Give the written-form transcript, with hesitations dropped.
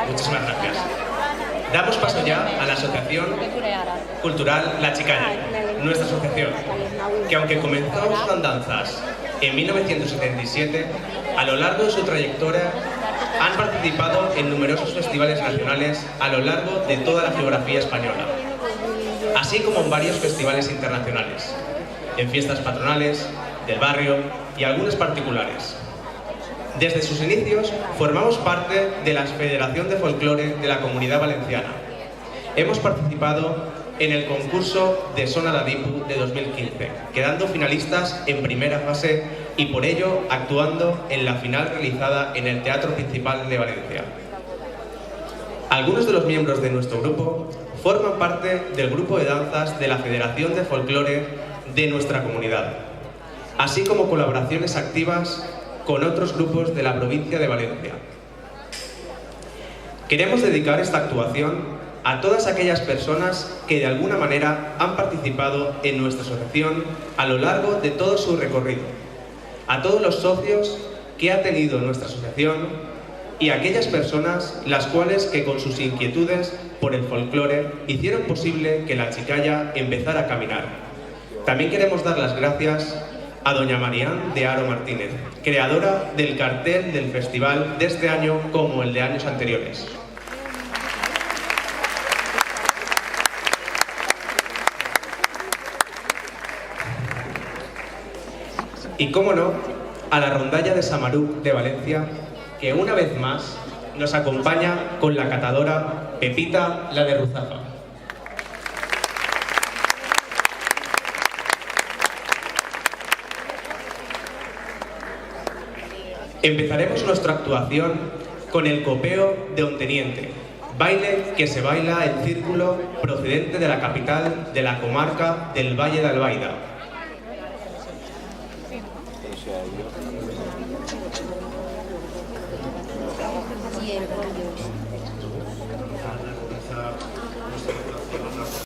Muchísimas gracias. Damos paso ya a la Asociación Cultural La Chicana, nuestra asociación, que aunque comenzó sus andanzas en 1977, a lo largo de su trayectoria han participado en numerosos festivales nacionales a lo largo de toda la geografía española, así como en varios festivales internacionales, en fiestas patronales, del barrio y algunas particulares. Desde sus inicios formamos parte de la Federación de Folclore de la Comunidad Valenciana. Hemos participado en el concurso de Sona la Dipu de 2015, quedando finalistas en primera fase y por ello actuando en la final realizada en el Teatro Principal de Valencia. Algunos de los miembros de nuestro grupo forman parte del grupo de danzas de la Federación de Folclore de nuestra comunidad, así como colaboraciones activas con otros grupos de la provincia de Valencia. Queremos dedicar esta actuación a todas aquellas personas que de alguna manera han participado en nuestra asociación a lo largo de todo su recorrido, a todos los socios que ha tenido nuestra asociación y a aquellas personas las cuales que con sus inquietudes por el folclore hicieron posible que la Chicalla empezara a caminar. También queremos dar las gracias a doña Marián de Haro Martínez, creadora del cartel del festival de este año como el de años anteriores. Y cómo no, a la rondalla de Samaruc de Valencia, que una vez más nos acompaña con la catadora Pepita la de Ruzafa. Empezaremos nuestra actuación con el copeo de Onteniente, baile que se baila en círculo procedente de la capital de la comarca del Valle de Albaida.